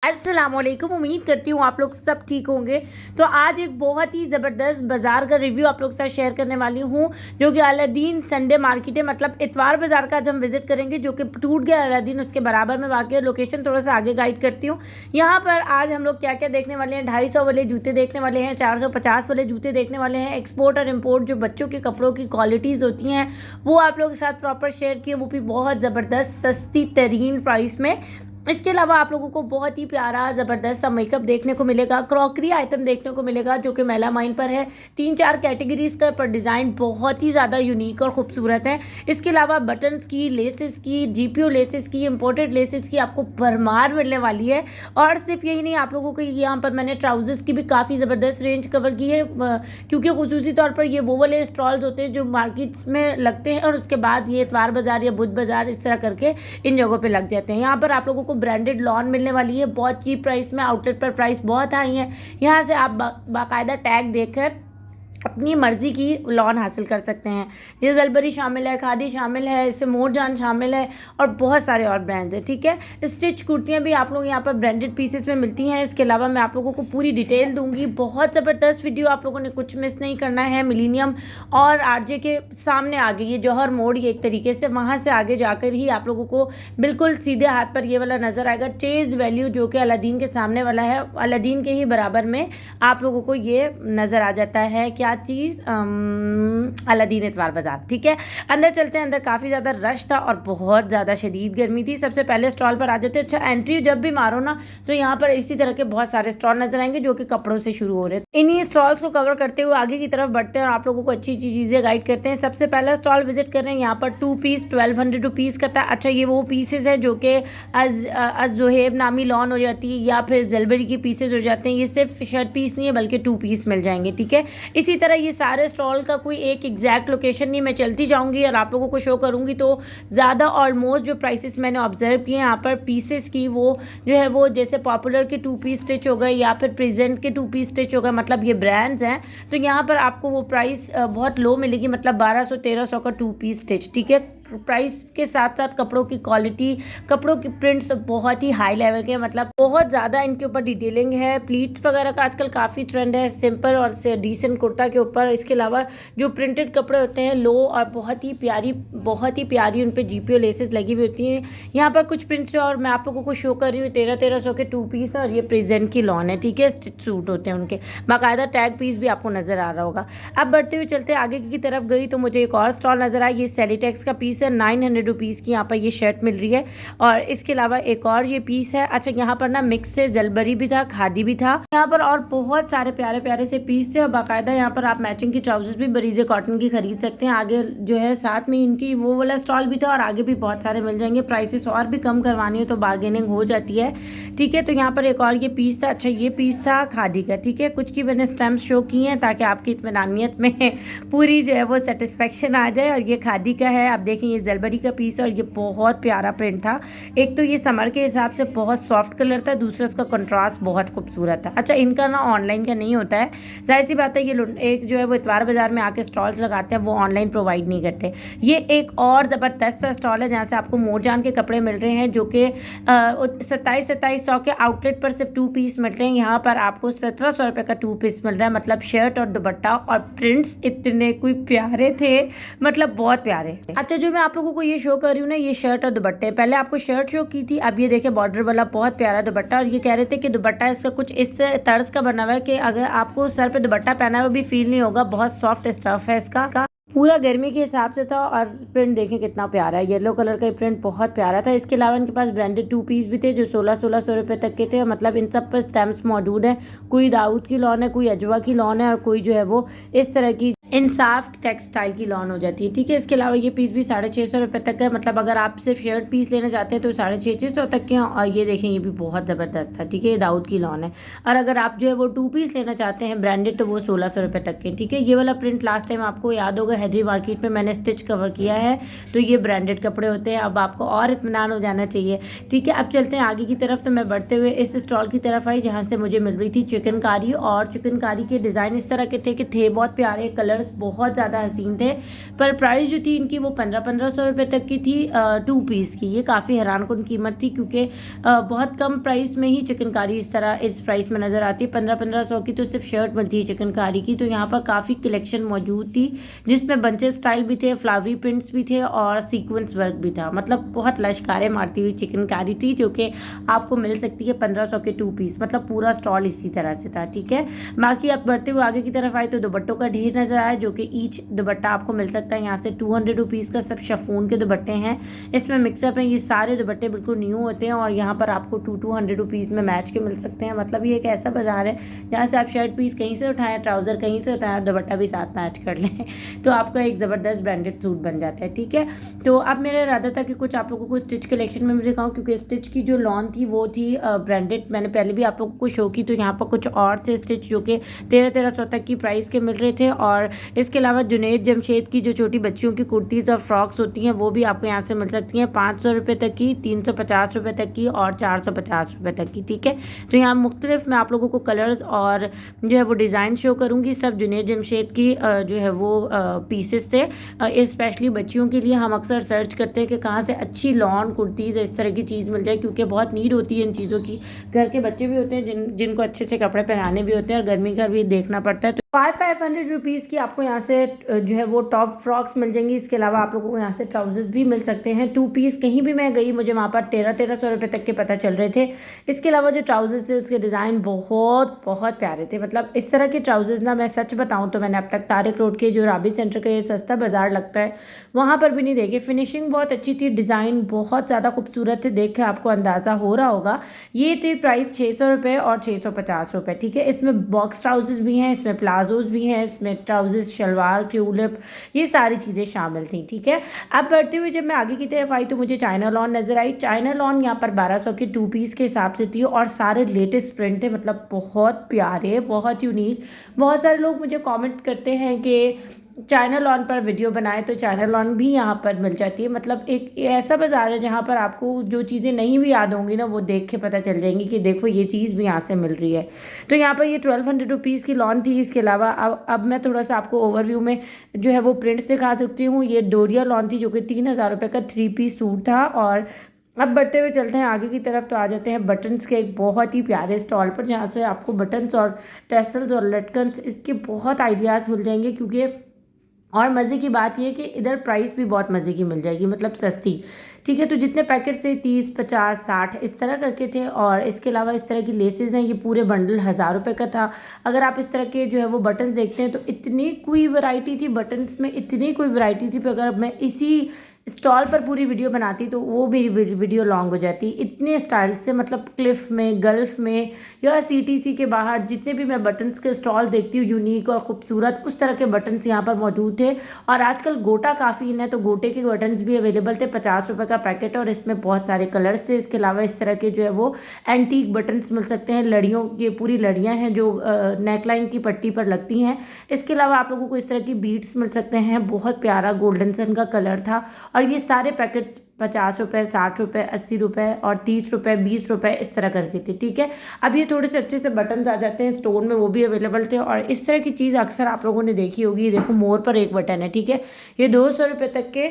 अस्सलामुअलैकुम। उम्मीद करती हूँ आप लोग सब ठीक होंगे। तो आज एक बहुत ही ज़बरदस्त बाज़ार का रिव्यू आप लोग के साथ शेयर करने वाली हूँ, जो कि अलादीन संडे मार्केट है, मतलब इतवार बाज़ार का आज हम विज़िट करेंगे, जो कि टूट गया अलादीन उसके बराबर में वाक़ है। लोकेशन थोड़ा सा आगे गाइड करती हूँ। यहाँ पर आज हम लोग क्या क्या देखने वाले हैं। 250 वाले जूते देखने वाले हैं, 450 वाले जूते देखने वाले हैं। एक्सपोर्ट और इम्पोर्ट जो बच्चों के कपड़ों की क्वालिटीज़ होती हैं वो आप लोगों के साथ प्रॉपर शेयर किए, वो भी बहुत ज़बरदस्त सस्ती तरीन प्राइस में। इसके अलावा आप लोगों को बहुत ही प्यारा ज़बरदस्त सा मेकअप देखने को मिलेगा, क्रॉकरी आइटम देखने को मिलेगा जो कि मेला माइन पर है। 3-4 कैटेगरीज का पर डिज़ाइन बहुत ही ज़्यादा यूनिक और ख़ूबसूरत है। इसके अलावा बटन्स की, लेसेस की, जीपीओ लेसेस की, इम्पोर्टेड लेसेस की आपको भरमार मिलने वाली है। और सिर्फ यही नहीं, आप लोगों को यहाँ पर मैंने ट्राउज़र्स की भी काफ़ी ज़बरदस्त रेंज कवर की है, क्योंकि खुसूसी तौर पर ये वो वाले स्टॉल्स होते हैं जो मार्केट्स में लगते हैं और उसके बाद ये इतवार बाज़ार या बुध बाज़ार इस तरह करके इन जगहों पर लग जाते हैं। यहाँ पर आप लोगों को ब्रांडेड लॉन मिलने वाली है बहुत चीप प्राइस में। आउटलेट पर प्राइस बहुत हाई है। यहाँ से आप बाकायदा टैग देकर अपनी मर्जी की लॉन हासिल कर सकते हैं। ये जलबरी शामिल है, खादी शामिल है, इससे मोरजान शामिल है और बहुत सारे और ब्रांड्स हैं। ठीक है, स्टिच कुर्तियाँ भी आप लोग यहाँ पर ब्रांडेड पीसेस में मिलती हैं। इसके अलावा मैं आप लोगों को पूरी डिटेल दूंगी। बहुत ज़बरदस्त वीडियो, आप लोगों ने कुछ मिस नहीं करना है। मिलीनियम और आरजे के सामने आगे ये जौहर मोड़, ये एक तरीके से वहाँ से आगे जाकर ही आप लोगों को बिल्कुल सीधे हाथ पर ये वाला नज़र आएगा चेज़ वैल्यू, जो कि अलादीन के सामने वाला है। अलादीन के ही बराबर में आप लोगों को ये नज़र आ जाता है क्या चीज़, अलादीन इतवार बाज़ार। ठीक है, अंदर चलते हैं। अंदर काफ़ी ज़्यादा रश था और बहुत ज़्यादा शदीद गर्मी थी। सबसे पहले स्टॉल पर आ जाते हैं। अच्छा, एंट्री जब भी मारो ना तो यहाँ पर इसी तरह के बहुत सारे स्टॉल नजर आएंगे जो कि कपड़ों से शुरू हो रहे हैं। इन्हीं स्टॉल्स को कवर करते हुए आगे की तरफ बढ़ते हैं और आप लोगों को अच्छी अच्छी चीज़ें गाइड करते हैं। सबसे पहला स्टॉल विजिट कर रहे हैं। यहाँ पर 2 पीस 1200 रुपीज़ का था। अच्छा, ये वो पीसेज है जो कि अज़ नामी लॉन हो जाती है या फिर जलबरी की पीसेज हो जाते हैं। ये सिर्फ शर्ट पीस नहीं है बल्कि 2 पीस मिल जाएंगे। ठीक है, इसी तरह ये सारे स्टॉल का कोई एक एग्जैक्ट लोकेशन नहीं, मैं चलती जाऊंगी और आप लोगों को शो करूंगी। तो ज़्यादा ऑलमोस्ट जो प्राइसेस मैंने ऑब्जर्व किए यहाँ पर पीसेस की, वो जो है वो जैसे पॉपुलर के 2 पीस स्टिच हो गए या फिर प्रेजेंट के 2 पीस स्टिच हो गए, मतलब ये ब्रांड्स हैं। तो यहाँ पर आपको वो प्राइस बहुत लो मिलेगी, मतलब 1200-1300 का 2 पीस स्टिच। ठीक है, प्राइस के साथ साथ कपड़ों की क्वालिटी, कपड़ों की प्रिंट्स बहुत ही हाई लेवल के, मतलब बहुत ज़्यादा इनके ऊपर डिटेलिंग है। प्लीट्स वगैरह का आजकल काफ़ी ट्रेंड है सिंपल और डिसेंट कुर्ता के ऊपर। इसके अलावा जो प्रिंटेड कपड़े होते हैं लो और बहुत ही प्यारी उन पर जीपीओ लेसेस लगी हुई होती हैं। यहाँ पर कुछ प्रिंट्स और मैं आप लोगों को शो कर रही हूँ। 1300 के 2 पीस और ये प्रेजेंट की लॉन है। ठीक है, स्टिच सूट होते हैं उनके, बाकायदा टैग पीस भी आपको नज़र आ रहा होगा। अब बढ़ते हुए चलते आगे की तरफ गई तो मुझे एक और स्टॉल नज़र आया। ये सेलिटेक्स का पीस है, 900 रुपीज़ की यहाँ पर ये शर्ट मिल रही है। और इसके अलावा एक और ये पीस है। अच्छा, यहाँ पर ना मिक्स से जलबरी भी था, खादी भी था यहाँ पर, और बहुत सारे प्यारे प्यारे से पीस थे। और बाकायदा यहाँ पर आप मैचिंग की ट्राउजर्स भी बरीजे कॉटन की खरीद सकते हैं। आगे जो है साथ में इनकी वो वाला स्टॉल भी था और आगे भी बहुत सारे मिल जाएंगे। प्राइसेस और भी कम करवानी हो तो बार्गेनिंग हो जाती है। ठीक है, तो यहाँ पर एक और ये पीस था। अच्छा, ये पीस था खादी का। ठीक है, कुछ की मैंने स्टैम्प शो की हैं ताकि आपकी इत्मीनानियत में पूरी जो है वो सेटिस्फेक्शन आ जाए। और ये खादी का है, आप देखें ये जलबरी का पीस और ये बहुत प्यारा प्रिंट था। एक तो ये समर के हिसाब से बहुत सॉफ्ट कलर था, दूसरा इसका कंट्रास्ट बहुत खूबसूरत था। अच्छा, इनका ना ऑनलाइन का नहीं होता है, जाहिर सी बात है। ये एक जो है वो इतवार बाजार में आके स्टॉल्स लगाते हैं, वो ऑनलाइन प्रोवाइड नहीं करते। ये एक और ज़बरदस्त सा स्टॉल है जहाँ से आपको मोरजान के कपड़े मिल रहे हैं, जो कि 2700 के आउटलेट पर सिर्फ 2 पीस मिल रहे हैं। यहाँ पर आपको 1700 रुपये का 2 पीस मिल रहा है, मतलब शर्ट और दुपट्टा, और प्रिंट्स इतने कोई प्यारे थे, मतलब बहुत प्यारे। अच्छा, जो मैं आप लोगों को ये शो कर रही हूँ ना, ये शर्ट और दुपट्टे, पहले आपको शर्ट शो की थी, अब ये देखे बॉर्डर वाला बहुत प्यारा दुपट्टा। और ये कह रहे थे कि दुपट्टा इसका कुछ इस तर्ज का बना हुआ है कि अगर आपको सर पे दुपट्टा पहना हुआ भी फील नहीं होगा, बहुत सॉफ्ट स्टफ है इसका, पूरा गर्मी के हिसाब से था। और प्रिंट देखें कितना प्यारा है, येलो कलर का ये प्रिंट बहुत प्यारा था। इसके अलावा इनके पास ब्रांडेड 2 पीस भी थे जो 1600 रुपये तक के थे, मतलब इन सब पर स्टैम्प्स मौजूद हैं। कोई दाऊद की लॉन है, कोई अजवा की लॉन है और कोई जो है वो इस तरह की इंसाफ टेक्सटाइल की लॉन हो जाती है। ठीक है, इसके अलावा ये पीस भी 650 रुपये तक है, मतलब अगर आप सिर्फ शर्ट पीस लेना चाहते हैं तो 650 तक के हैं। और ये देखें ये भी बहुत ज़बरदस्त था। ठीक है, ये दाऊद की लॉन है। और अगर आप जो है वो 2 पीस लेना चाहते हैं ब्रांडेड, तो वो 1600 रुपये तक के। ठीक है, ये वाला प्रिंट लास्ट टाइम आपको याद होगा हैदरी मार्केट में मैंने स्टिच कवर किया है, तो ये ब्रांडेड कपड़े होते हैं। अब आपको और इत्मीनान हो जाना चाहिए। ठीक है, अब चलते हैं आगे की तरफ। तो मैं बढ़ते हुए इस स्टॉल की तरफ आई जहाँ से मुझे मिल रही थी चिकनकारी, और चिकनकारी के डिज़ाइन इस तरह के थे कि थे बहुत प्यारे, कलर कलर्स बहुत ज़्यादा हसीन थे, पर प्राइस जो थी इनकी वो 1500 रुपये तक की थी 2 पीस की। ये काफ़ी हैरानकुन कीमत थी, क्योंकि बहुत कम प्राइस में ही चिकनकारी इस तरह इस प्राइस में नज़र आती है। 1500 की तो सिर्फ शर्ट मिलती है चिकनकारी की। तो यहाँ पर काफ़ी कलेक्शन मौजूद थी, जिसमें बंचे स्टाइल भी थे, फ्लावरी प्रिंट्स भी थे और सीक्वेंस वर्क भी था। मतलब बहुत लश्कारे मारती हुई चिकनकारी थी, जो कि आपको मिल सकती है 1500 के 2 पीस। मतलब पूरा स्टॉल इसी तरह से था, ठीक है। बाकी आप बढ़ते हुए आगे की तरफ आए तो दुपट्टों का ढेर नज़र आया, जो कि ईच दुपट्टा आपको मिल सकता है यहाँ से 200 रुपीज़ का। सब शिफॉन के दुपट्टे हैं, इसमें मिक्सअप है। ये सारे दुपट्टे बिल्कुल न्यू होते हैं और यहाँ पर आपको 200 रुपीज़ में मैच के मिल सकते हैं। मतलब ये एक ऐसा बाजार है जहाँ से आप शर्ट पीस कहीं से उठाएं, ट्राउज़र कहीं से उठाएं, दुपट्टा भी साथ मैच कर लें तो आपका एक ज़बरदस्त ब्रांडेड सूट बन जाता है, ठीक है। तो अब मेरा इरादा था कि कुछ आप लोगों को स्टिच कलेक्शन में भी दिखाऊं, क्योंकि स्टिच की जो लॉन थी वो थी ब्रांडेड। मैंने पहले भी आप लोगों को शो की, तो यहाँ पर कुछ और थे स्टिच जो कि 1300 तक की प्राइस के मिल रहे थे। और इसके अलावा जुनैद जमशेद की जो छोटी बच्चियों की कुर्तीज़ और फ्रॉक्स होती हैं वो भी आपको यहाँ से मिल सकती हैं 500 रुपये तक की, 350 रुपये तक की और 450 रुपये तक की, ठीक है। तो यहाँ मुख्तलिफ मैं आप लोगों को कलर्स और जो है वो डिज़ाइन शो करूँगी। सब जुनैद जमशेद की जो है वो पीसेस थे। स्पेशली बच्चियों के लिए हम अक्सर सर्च करते हैं कि कहाँ से अच्छी लॉन कुर्तीज़ इस तरह की चीज़ मिल जाए, क्योंकि बहुत नीड होती है इन चीज़ों की। घर के बच्चे भी होते हैं जिनको अच्छे अच्छे कपड़े पहनाने भी होते हैं और गर्मी का भी देखना पड़ता है। तो 500 रुपीज़ की आपको यहाँ से जो है वो टॉप फ्रॉक्स मिल जाएंगी। इसके अलावा आप लोगों को यहाँ से ट्राउजर्स भी मिल सकते हैं 2 पीस। कहीं भी मैं गई मुझे वहाँ पर 1300 रुपये तक के पता चल रहे थे। इसके अलावा जो ट्राउजर्स थे उसके डिज़ाइन बहुत बहुत प्यारे थे। मतलब इस तरह के ट्राउजर्स ना, मैं सच बताऊँ तो मैंने अब तक तारिक रोड के जो राबी सेंटर का ये सस्ता बाज़ार लगता है वहाँ पर भी नहीं देखे। फिनिशिंग बहुत अच्छी थी, डिज़ाइन बहुत ज़्यादा खूबसूरत थे, देख के आपको अंदाज़ा हो रहा होगा। ये थे प्राइस 600 रुपये और 650 रुपये, ठीक है। इसमें बॉक्स ट्राउजर्स भी हैं, इसमें प्लाजोज़ भी हैं, इसमें ट्राउजर्स, शलवार, ट्यूलिप, ये सारी चीज़ें शामिल थी, ठीक है। अब बढ़ते हुए जब मैं आगे की तरफ आई तो मुझे चाइना लॉन नज़र आई। चाइना लॉन यहाँ पर 1200 के 2 पीस के हिसाब से थी और सारे लेटेस्ट प्रिंट थे। मतलब बहुत प्यारे, बहुत यूनिक। बहुत सारे लोग मुझे कमेंट करते हैं कि चाइना लॉन पर वीडियो बनाए, तो चाइना लॉन भी यहाँ पर मिल जाती है। मतलब एक ऐसा बाज़ार है जहाँ पर आपको जो चीज़ें नहीं भी याद होंगी ना वो देख के पता चल जाएंगी कि देखो ये चीज़ भी यहाँ से मिल रही है। तो यहाँ पर ये 1200 रुपीज़ की लॉन थी। इसके अलावा अब मैं थोड़ा सा आपको ओवरव्यू में जो है वो प्रिंट्स दिखा सकती हूँ। ये डोरिया लॉन थी जो कि 3000 रुपये का 3 पीस सूट था। और अब बढ़ते हुए चलते हैं आगे की तरफ, तो आ जाते हैं बटन्स के एक बहुत ही प्यारे स्टॉल पर, जहाँ से आपको बटन्स और टेसल्स और लटकन्स इसके बहुत आइडियाज़ मिल जाएंगे। क्योंकि और मज़े की बात यह कि इधर प्राइस भी बहुत मज़े की मिल जाएगी, मतलब सस्ती, ठीक है। तो जितने पैकेट से 30, 50, 60 इस तरह करके थे। और इसके अलावा इस तरह की लेसेस हैं, ये पूरे बंडल 1000 रुपये का था। अगर आप इस तरह के जो है वो बटन्स देखते हैं तो इतनी कोई वैरायटी थी बटन्स में, इतनी कोई वैरायटी थी। पर अगर मैं इसी स्टॉल पर पूरी वीडियो बनाती तो वो भी वीडियो लॉन्ग हो जाती। इतने स्टाइल से, मतलब क्लिफ में, गल्फ में या सीटीसी के बाहर जितने भी मैं बटन्स के स्टॉल देखती हूँ यूनिक और ख़ूबसूरत, उस तरह के बटन्स यहाँ पर मौजूद थे। और आजकल गोटा काफ़ी इन है, तो गोटे के बटन्स भी अवेलेबल थे। 50 रुपये का पैकेट और इसमें बहुत सारे कलर्स थे। इसके अलावा इस तरह के जो है वो एंटीक बटन्स मिल सकते हैं। लड़ियों की पूरी लड़ियाँ हैं जो नेकलाइन की पट्टी पर लगती हैं। इसके अलावा आप लोगों को इस तरह की बीड्स मिल सकते हैं। बहुत प्यारा गोल्डन सन का कलर था। और ये सारे पैकेट्स 50 रुपये, 60 रुपये, 80 रुपये और 30 रुपये, 20 रुपये इस तरह करके थे, ठीक है। अब ये थोड़े से अच्छे से बटन्स आ जाते हैं स्टोन में, वो भी अवेलेबल थे। और इस तरह की चीज़ अक्सर आप लोगों ने देखी होगी। देखो मोर पर एक बटन है, ठीक है। ये 200 रुपये तक के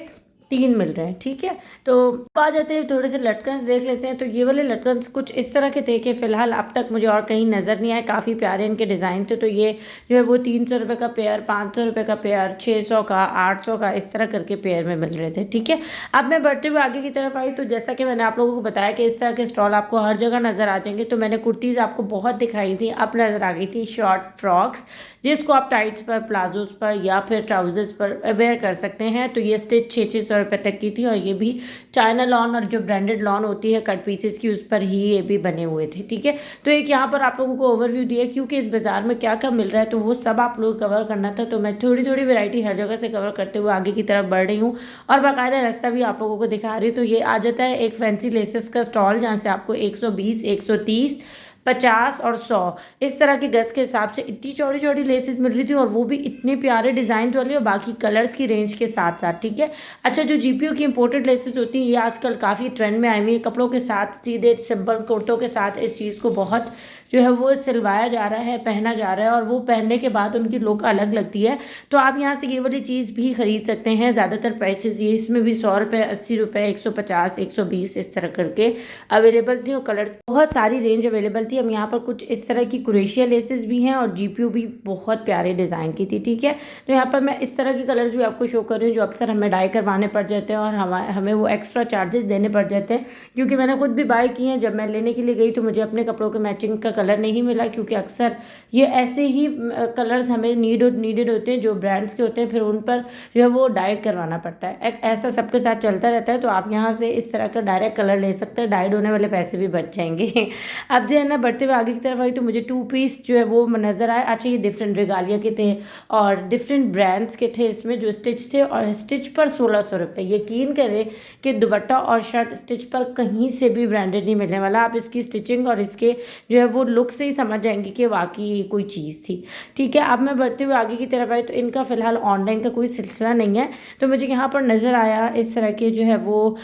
3 मिल रहे हैं, ठीक है। तो आ जाते हैं थोड़े से लटकन्स देख लेते हैं। तो ये वाले लटकन्स कुछ इस तरह के थे कि फ़िलहाल अब तक मुझे और कहीं नज़र नहीं आए। काफ़ी प्यारे इनके डिज़ाइन थे। तो ये जो है वो 300 रुपये का पेयर, 500 रुपये का पेयर, 600 का, 800 का, इस तरह करके पेयर में मिल रहे थे, ठीक है। अब मैं बढ़ते हुए आगे की तरफ आई तो जैसा कि मैंने आप लोगों को बताया कि इस तरह के स्टॉल आपको हर जगह नज़र आ जाएंगे। तो मैंने कुर्तीज़ आपको बहुत दिखाई थी, अब नज़र आ गई थी शॉर्ट फ्रॉक्स, जिसको आप टाइट्स पर, प्लाजोज़ पर या फिर ट्राउजर्स पर वेयर कर सकते हैं। तो ये स्टिच 600 रुपये तक की थी। और ये भी चाइना लॉन और जो ब्रांडेड लॉन होती है कट पीसेस की, उस पर ही ये भी बने हुए थे, ठीक है। तो एक यहाँ पर आप लोगों को ओवरव्यू दिया, क्योंकि इस बाज़ार में क्या क्या मिल रहा है तो वो सब आप लोग कवर करना था। तो मैं थोड़ी थोड़ी वैरायटी हर जगह से कवर करते हुए आगे की तरफ बढ़ रही हूँ और बाकायदा रास्ता भी आप लोगों को दिखा रही हूँ। तो ये आ जाता है एक फैंसी लेसेस का स्टॉल, जहाँ से आपको 120, 130, 50 और 100 इस तरह के गज के हिसाब से इतनी चौड़ी चौड़ी लेसेस मिल रही थी, और वो भी इतने प्यारे डिज़ाइन वाली और बाकी कलर्स की रेंज के साथ साथ। ठीक है, अच्छा जो जीपीओ की इंपोर्टेड लेसेस होती हैं ये आजकल काफ़ी ट्रेंड में आई हुई है। कपड़ों के साथ सीधे सिंपल कुर्तों के साथ इस चीज़ को बहुत जो है वो सिलवाया जा रहा है, पहना जा रहा है, और वो पहनने के बाद उनकी लुक अलग लगती है। तो आप यहाँ से ये वाली चीज़ भी खरीद सकते हैं। ज़्यादातर प्राइसेस ये इसमें भी 100 रुपये, 80 रुपये, 150, 120 इस तरह करके अवेलेबल थी, और कलर्स बहुत सारी रेंज अवेलेबल थी। अब यहाँ पर कुछ इस तरह की क्रोशिया लेसेस भी हैं, और जीपीओ भी बहुत प्यारे डिज़ाइन की थी। ठीक है, तो यहाँ पर मैं इस तरह के कलर्स भी आपको शो कर रही हूँ जो अक्सर हमें डाई करवाने पड़ जाते हैं, और हमें वो एक्स्ट्रा चार्जेस देने पड़ जाते हैं, क्योंकि मैंने खुद भी बाय की हैं। जब मैं लेने के लिए गई तो मुझे अपने कपड़ों के मैचिंग का कलर नहीं मिला, क्योंकि अक्सर ये ऐसे ही कलर्स हमें नीडेड होते हैं जो ब्रांड्स के होते हैं, फिर उन पर जो है वो डाइड करवाना पड़ता है। ऐसा सबके साथ चलता रहता है। तो आप यहाँ से इस तरह का डायरेक्ट कलर ले सकते हैं, डाइड होने वाले पैसे भी बच जाएंगे। अब जो है ना बढ़ते हुए आगे की तरफ आई तो मुझे 2 पीस जो है वो नज़र आए। अच्छा ये डिफरेंट रेगालिया के थे और डिफरेंट ब्रांड्स के थे इसमें जो स्टिच थे, और स्टिच पर 1600 रुपये। यकीन करें कि दुपट्टा और शर्ट स्टिच पर कहीं से भी ब्रांडेड नहीं मिलने वाला। आप इसकी स्टिचिंग और इसके जो है वो लुक से ही समझ जाएंगे कि वाकई कोई चीज़ थी। ठीक है, अब मैं बढ़ते हुए आगे की तरफ आई तो इनका फ़िलहाल ऑनलाइन का कोई सिलसिला नहीं है। तो मुझे यहाँ पर नज़र आया इस तरह के जो है वो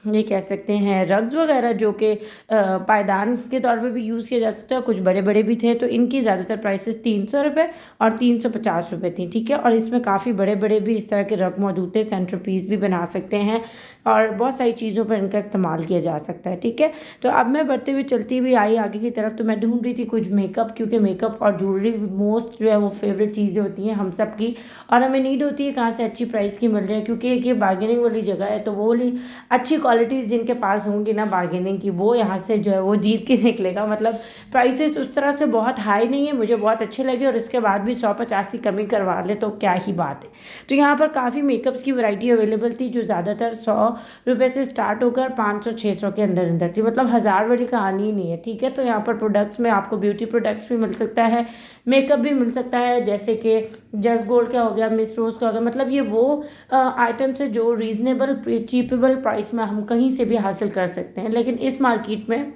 ये कह सकते हैं रग्स वगैरह, जो कि पायदान के तौर पे भी यूज़ किया जा सकता है। कुछ बड़े बड़े भी थे, तो इनकी ज़्यादातर प्राइसेस 300 रुपये और 350 रुपये थी। ठीक है, और इसमें काफ़ी बड़े बड़े भी इस तरह के रग मौजूद थे। सेंटर पीस भी बना सकते हैं, और बहुत सारी चीज़ों पर इनका इस्तेमाल किया जा सकता है। ठीक है, तो अब मैं बढ़ते हुए चलती हुई आई आगे की तरफ, तो मैं ढूंढ रही थी कुछ मेकअप, क्योंकि मेकअप और ज्वेलरी मोस्ट जो है वो फेवरेट चीज़ें होती हैं हम सब की, और हमें नीड होती है कहाँ से अच्छी प्राइस की मिल जाए, क्योंकि एक ये बार्गेनिंग वाली जगह है। तो वो वाली अच्छी क्वालिटीज़ जिनके पास होंगी ना बार्गेनिंग की, वो यहाँ से जो है वो जीत के निकलेगा। मतलब प्राइसेस उस तरह से बहुत हाई नहीं है, मुझे बहुत अच्छे लगे, और इसके बाद भी 150 की कमी करवा ले तो क्या ही बात है। तो यहाँ पर काफ़ी मेकअप्स की वैरायटी अवेलेबल थी, जो ज़्यादातर 100 रुपये से स्टार्ट होकर 500-600 के अंदर अंदर थी। मतलब 1000 वाली कहानी ही नहीं है। ठीक है, तो यहाँ पर प्रोडक्ट्स में आपको ब्यूटी प्रोडक्ट्स भी मिल सकता है, मेकअप भी मिल सकता है, जैसे कि जस्ट गोल्ड का हो गया, मिस रोज़ का हो गया। मतलब ये वो आइटम्स है जो रीज़नेबल चीपेबल प्राइस में हम कहीं से भी हासिल कर सकते हैं, लेकिन इस मार्केट में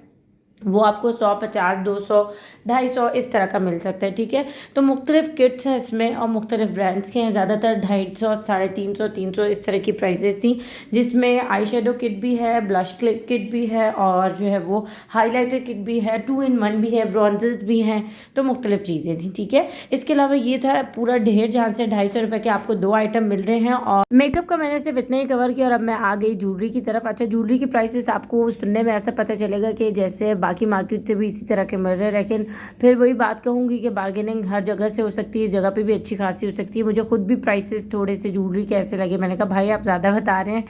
वो आपको 150, 200, 250 इस तरह का मिल सकता है। ठीक है, तो मुख्तलिफ किट्स हैं इसमें, और मुख्तलिफ ब्रांड्स के हैं। ज़्यादातर 250, 350, 300 इस तरह की प्राइसेस थी, जिसमें आई शेडो किट भी है, ब्लश किट भी है, और जो है वो हाईलाइटर किट भी है, 2 in 1 भी है, ब्रॉन्जेस भी हैं। तो मुख्तलिफ चीज़ें थी। ठीक है, इसके अलावा ये था पूरा ढेर, जहाँ से 250 रुपये के आपको 2 आइटम मिल रहे हैं। और मेकअप का मैंने सिर्फ इतना ही कवर किया, और अब मैं आ गई ज्वेलरी की तरफ। अच्छा, ज्वेलरी की प्राइसेस आपको सुनने में ऐसा पता चलेगा कि जैसे बाकी मार्केट से भी इसी तरह के मिल रहे हैं, लेकिन फिर वही बात कहूँगी कि बार्गेनिंग हर जगह से हो सकती है, इस जगह पे भी अच्छी खासी हो सकती है। मुझे खुद भी प्राइसेस थोड़े से ज्वेलरी के ऐसे लगे, मैंने कहा भाई आप ज़्यादा बता रहे हैं।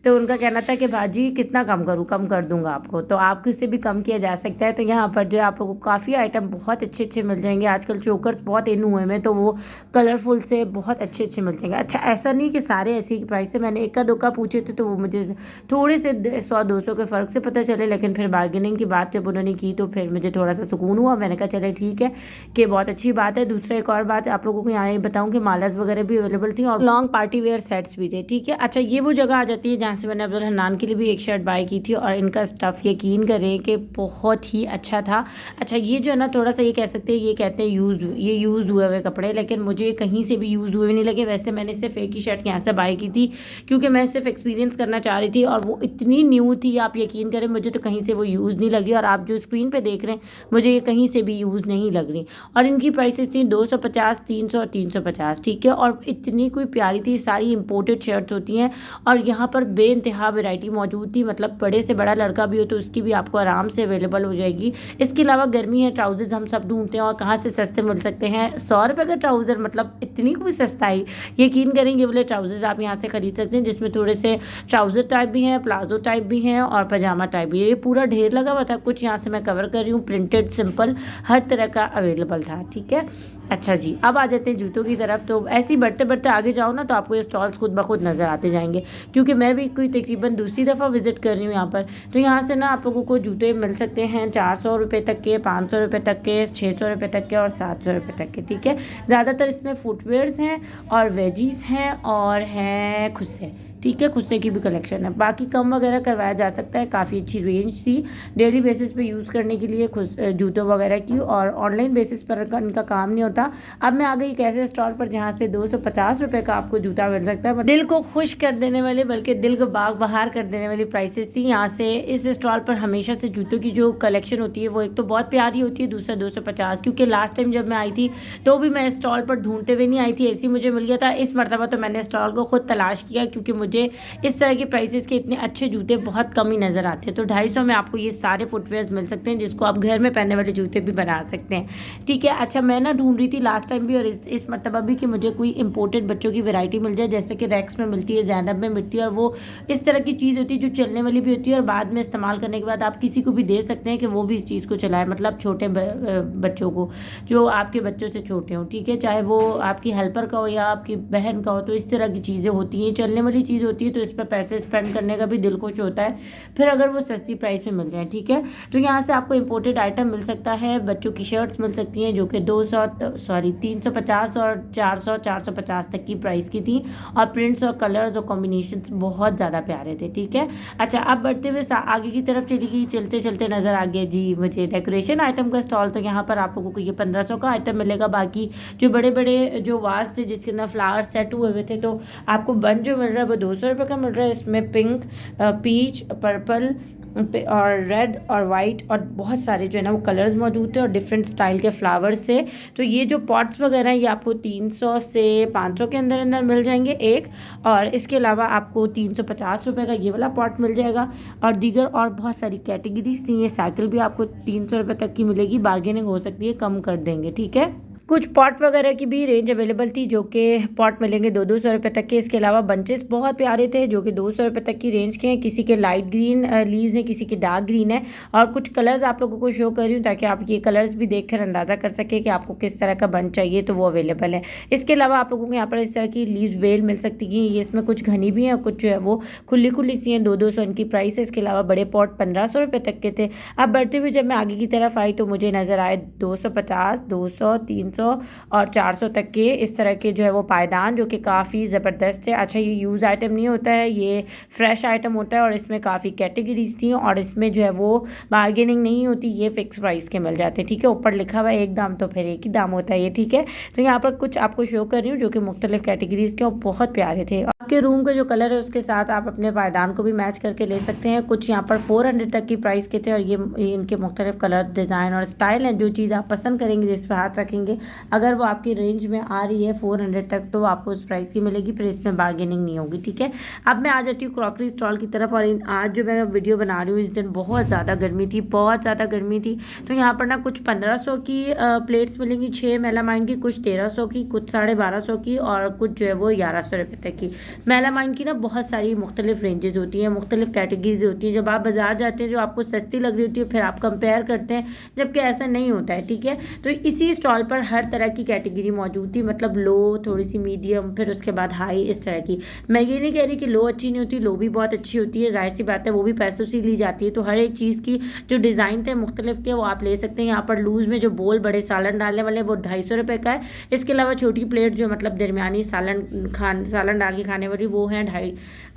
तो उनका कहना था कि भाजी कितना कम करूँ, कम कर दूँगा आपको। तो आपको इससे भी कम किया जा सकता है। तो यहाँ पर जो आप लोगों को काफ़ी आइटम बहुत अच्छे अच्छे मिल जाएंगे। आजकल चोकर्स बहुत इन हुए हैं, तो वो कलरफुल से बहुत अच्छे अच्छे मिल जाएंगे। अच्छा, ऐसा नहीं कि सारे ऐसी की प्राइस है, मैंने एक का दो का पूछे थे, तो वो मुझे थोड़े से 100-200 के फ़र्क से पता चले, लेकिन फिर बार्गेनिंग की बात जब उन्होंने की तो फिर मुझे थोड़ा सा सुकून हुआ। मैंने कहा चले ठीक है कि बहुत अच्छी बात है। दूसरा एक और बात आप लोगों को यहाँ ये बताऊँ कि मालास वगैरह भी अवेलेबल थी, और लॉन्ग पार्टी वेयर सेट्स भी थे। ठीक है, अच्छा ये वो जगह आ जाती है जहाँ से मैंने अब्दुल हन्नान के लिए भी एक शर्ट बाय की थी, और इनका स्टफ़ यकीन करें कि बहुत ही अच्छा था। अच्छा, ये जो है ना थोड़ा सा ये कह सकते हैं, ये कहते हैं यूज़ हुए हुए कपड़े, लेकिन मुझे कहीं से भी यूज़ हुए नहीं लगे। वैसे मैंने सिर्फ एक ही शर्ट यहाँ से बाय की थी, क्योंकि मैं सिर्फ एक्सपीरियंस करना चाह रही थी, और वो इतनी न्यू थी, आप यकीन करें मुझे तो कहीं से वो यूज़ नहीं लगी। और आप जो स्क्रीन पे देख रहे हैं, मुझे ये कहीं से भी यूज़ नहीं लग रही। और इनकी प्राइसेस थी 250, 300 और 350। ठीक है, और इतनी कोई प्यारी थी, सारी इंपोर्टेड शर्ट्स होती हैं, और यहाँ पर बेइंतहा वैरायटी मौजूद थी। मतलब बड़े से बड़ा लड़का भी हो तो उसकी भी आपको आराम से अवेलेबल हो जाएगी। इसके अलावा गर्मी है, ट्राउजर्स हम सब ढूंढते हैं, और कहाँ से सस्ते मिल सकते हैं। 100 रुपये का ट्राउज़र, मतलब इतनी कोई सस्ताई, यकीन करेंगे बोले ट्राउजर्स आप यहाँ से खरीद सकते हैं, जिसमें थोड़े से ट्राउज़र टाइप भी हैं, प्लाजो टाइप भी हैं, और पजामा टाइप भी है। ये पूरा ढेर लगा हुआ था, कुछ यहाँ से मैं कवर कर रही हूँ। प्रिंटेड, सिंपल, हर तरह का अवेलेबल था। ठीक है, अच्छा जी, अब आ जाते हैं जूतों की तरफ। तो ऐसे ही बढ़ते बढ़ते आगे जाओ ना, तो आपको ये स्टॉल्स खुद ब खुद नज़र आते जाएंगे, क्योंकि मैं भी कोई तकरीबन दूसरी दफ़ा विजिट कर रही हूँ यहाँ पर। तो यहाँ से ना आप लोगों को जूते मिल सकते हैं 400 रुपये तक के, 500 रुपये तक के, 600 रुपये तक के, और 700 रुपये तक के। ठीक है, ज़्यादातर इसमें फुटवेयर्स हैं, और वेजीज़ हैं, और हैं खुद से। ठीक है, खुद से की भी कलेक्शन है। बाकी कम वगैरह करवाया जा सकता है, काफ़ी अच्छी रेंज थी डेली बेसिस पे यूज़ करने के लिए खुद जूतों वगैरह की, और ऑनलाइन बेसिस पर इनका काम नहीं होता। अब मैं आ गई एक ऐसे स्टॉल पर जहाँ से 250 रुपये का आपको जूता मिल सकता है। दिल को खुश कर देने वाले, बल्कि दिल को बाग बहार कर देने वाली प्राइसेस थी यहाँ से। इस स्टॉल पर हमेशा से जूतों की जो कलेक्शन होती है वो एक तो बहुत प्यारी होती है, दूसरा 250, क्योंकि लास्ट टाइम जब मैं आई थी तो भी मैं स्टॉल पर ढूंढते हुए नहीं आई थी, ऐसी मुझे मिल गया था। इस मरतबा तो मैंने स्टॉल को खुद तलाश किया, क्योंकि मुझे इस तरह के प्राइसेस के इतने अच्छे जूते बहुत कम ही नज़र आते हैं। तो 250 में आपको ये सारे फुटवेयर्स मिल सकते हैं, जिसको आप घर में पहनने वाले जूते भी बना सकते हैं। ठीक है, अच्छा मैं ना ढूंढ रही थी लास्ट टाइम भी और इस मरतबा भी कि मुझे कोई इंपोर्टेड बच्चों की वैरायटी मिल जाए, जैसे कि रेक्स में मिलती है, ज़ैनब में मिलती है, और वो इस तरह की चीज़ होती है जो चलने वाली भी होती है और बाद में इस्तेमाल करने के बाद आप किसी को भी दे सकते हैं कि वो भी इस चीज़ को चलाए, मतलब छोटे बच्चों को जो आपके बच्चों से छोटे हों। ठीक है, चाहे वो आपकी हेल्पर का हो या आपकी बहन का हो, तो इस तरह की चीज़ें होती हैं, चलने वाली चीज़ होती है, तो इस पर पैसे स्पेंड करने का भी दिल खुश होता है, फिर अगर वो सस्ती प्राइस में मिल जाए। ठीक है, तो यहाँ से आपको इंपोर्टेड आइटम मिल सकता है, बच्चों की शर्ट्स मिल सकती हैं जो कि 350 और 450 तक की प्राइस की थी, और प्रिंट्स और कलर्स और कॉम्बिनेशंस बहुत ज़्यादा प्यारे थे। ठीक है, अच्छा अब बढ़ते हुए आगे की तरफ चली गई, चलते चलते नज़र आ गया जी मुझे डेकोरेशन आइटम का स्टॉल। तो यहाँ पर आप लोगों को ये 1500 का आइटम मिलेगा। बाकी जो बड़े बड़े जो वास थे जिसके अंदर फ्लावर सेट हुए हुए थे, तो आपको बन जो मिल रहा है वो 200 रुपये का मिल रहा है। इसमें पिंक, पीच, पर्पल और रेड और वाइट और बहुत सारे जो है ना वो कलर्स मौजूद थे और डिफरेंट स्टाइल के फ्लावर्स से। तो ये जो पॉट्स वगैरह हैं ये आपको 300 से 500 के अंदर अंदर मिल जाएंगे एक, और इसके अलावा आपको 350 रुपये का ये वाला पॉट मिल जाएगा। और दीगर और बहुत सारी कैटेगरीज थी। ये साइकिल भी आपको 300 रुपये तक की मिलेगी, बार्गेनिंग हो सकती है, कम कर देंगे। ठीक है, कुछ पॉट वगैरह की भी रेंज अवेलेबल थी, जो कि पॉट मिलेंगे 200 रुपये तक के। इसके अलावा बंचेस बहुत प्यारे थे जो कि 200 रुपये तक की रेंज के हैं। किसी के लाइट ग्रीन लीव्स हैं, किसी के डार्क ग्रीन है, और कुछ कलर्स आप लोगों को शो कर रही हूँ ताकि आप ये कलर्स भी देखकर अंदाज़ा कर सकें कि आपको किस तरह का बंच चाहिए, तो वो अवेलेबल है। इसके अलावा आप लोगों को यहाँ पर इस तरह की लीव्स बेल मिल सकती है। ये इसमें कुछ घनी भी हैं, कुछ जो है वो खुली खुली सी हैं, 200 इनकी प्राइस है। इसके अलावा बड़े पॉट 1500 रुपये तक के थे। अब बढ़ते हुए जब मैं आगे की तरफ आई तो मुझे नज़र आए 250, 200, 300 और 400 तक के इस तरह के जो है वो पायदान, जो कि काफ़ी ज़बरदस्त है। अच्छा, ये यूज़ आइटम नहीं होता है, ये फ्रेश आइटम होता है, और इसमें काफ़ी कैटेगरीज थी, और इसमें जो है वो बार्गेनिंग नहीं होती, ये फिक्स प्राइस के मिल जाते हैं। ठीक है, ऊपर लिखा हुआ है एक दाम, तो फिर एक ही दाम होता है ये। ठीक है, तो यहाँ पर कुछ आपको शो कर रही हूँ जो कि मुख्तलिफ कैटेगरीज के और बहुत प्यारे थे। आपके रूम का जो कलर है उसके साथ आप अपने पायदान को भी मैच करके ले सकते हैं। कुछ यहाँ पर 400 तक की प्राइस के थे, और ये इनके मुख्तलिफ कलर, डिज़ाइन और स्टाइल हैं। जो चीज़ आप पसंद करेंगे, जिस पर हाथ रखेंगे, अगर वो आपकी रेंज में आ रही है 400 तक, तो आपको उस प्राइस की मिलेगी, फिर इसमें बार्गेनिंग नहीं होगी। ठीक है, अब मैं आ जाती हूँ क्रॉकरी स्टॉल की तरफ। और आज जो मैं वीडियो बना रही हूँ, इस दिन बहुत ज़्यादा गर्मी थी, बहुत ज़्यादा गर्मी थी। तो यहाँ पर ना कुछ 1500 की प्लेट्स मिलेंगी 6 मेलामाइन की, कुछ 1300 की, कुछ 1250 की, और कुछ जो है वो 1100 रुपये तक की। मेलामाइन की ना बहुत सारी मुख्तलिफ रेंजेस होती हैं, मुख्तलिफ कैटेगरीज होती हैं। जब आप बाज़ार जाते हैं जो आपको सस्ती लग रही होती है, फिर आप कंपेयर करते हैं, जबकि ऐसा नहीं होता है। ठीक है, तो इसी स्टॉल पर हर तरह की कैटेगरी मौजूद थी, मतलब लो, थोड़ी सी मीडियम, फिर उसके बाद हाई, इस तरह की। मैं ये नहीं कह रही कि लो अच्छी नहीं होती, लो भी बहुत अच्छी होती है, जाहिर सी बात है, वो भी पैसों से ली जाती है। तो हर एक चीज़ की जो डिज़ाइन थे मुख्तलिफ थे, वो आप ले सकते हैं। यहाँ पर लूज़ में जो बोल बड़े सालन डालने वाले वो 250 रुपये का है। इसके अलावा छोटी प्लेट जो मतलब दरमियानी सालन डाल के खाने वाली, वो है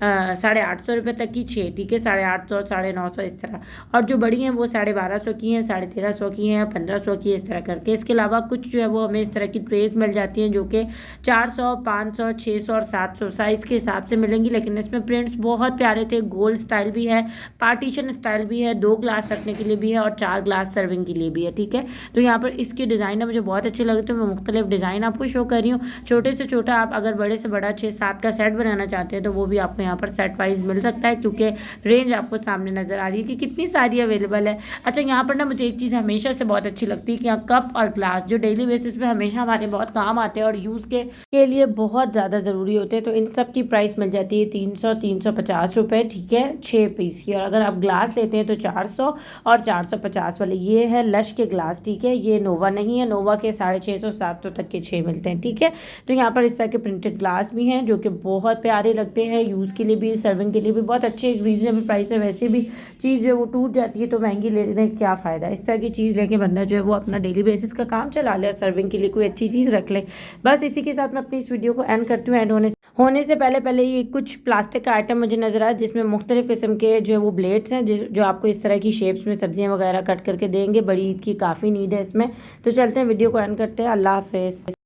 850 रुपये तक की 6। ठीक है, 850, 950 इस तरह। और जो बड़ी हैं वो 1250 की हैं, 1350 की हैं, 1500 की, इस तरह करके। इसके अलावा कुछ जो है वो हमें इस तरह की ट्रेज मिल जाती हैं जो कि 400, 500, 600 और 700 साइज़ के हिसाब से मिलेंगी। लेकिन इसमें प्रिंट्स बहुत प्यारे थे, गोल्ड स्टाइल भी है, पार्टीशन स्टाइल भी है, 2 ग्लास रखने के लिए भी है और 4 ग्लास सर्विंग के लिए भी है। ठीक है, तो यहाँ पर इसके डिज़ाइन मुझे बहुत अच्छे लगे, तो मैं मुख्तलिफ डिज़ाइन आपको शो कर रही हूँ। छोटे से छोटा आप अगर बड़े से बड़ा 6-7 का सेट बनाना चाहते हैं तो वो भी आपको यहाँ पर सेट वाइज मिल सकता है, क्योंकि रेंज आपको सामने नज़र आ रही है कि कितनी सारी अवेलेबल है। अच्छा, यहाँ पर ना मुझे एक चीज़ हमेशा से बहुत अच्छी लगती है कि यहाँ कप और ग्लास जो डेली बेसिस पे हमेशा हमारे बहुत काम आते हैं और यूज़ के लिए बहुत ज़्यादा ज़रूरी होते हैं, तो इन सब की प्राइस मिल जाती है 350 रुपये। ठीक है, 6 पीस की। और अगर आप ग्लास लेते हैं तो 400 और 450 वाले। ये है लश के ग्लास। ठीक है, ये नोवा नहीं है, नोवा के 650, 700 तक के 6 मिलते हैं। ठीक है, तो यहाँ पर इस तरह के प्रिंटेड ग्लास भी हैं जो कि बहुत प्यारे लगते हैं, यूज़ के लिए भी, सर्विंग के लिए भी बहुत अच्छे, रीजनेबल प्राइस है। वैसे भी चीज़ जो है वो टूट जाती है, तो महंगी लेने का क्या फ़ायदा। इस तरह की चीज़ लेके बंदा जो है वो अपना डेली बेसिस का काम चला ले, सर्विंग के लिए कोई अच्छी चीज़ रख ले। बस इसी के साथ मैं अपनी इस वीडियो को एंड करती हूँ। एंड होने से पहले ये कुछ प्लास्टिक का आइटम मुझे नज़र आया जिसमें मुख्तलिफ़ किस्म के जो है वो ब्लेड्स हैं जो आपको इस तरह की शेप्स में सब्जियाँ वगैरह कट करके देंगे। बड़ी ईद की काफ़ी नीड है इसमें। तो चलते हैं, वीडियो को एंड करते हैं। अल्लाह हाफिज़।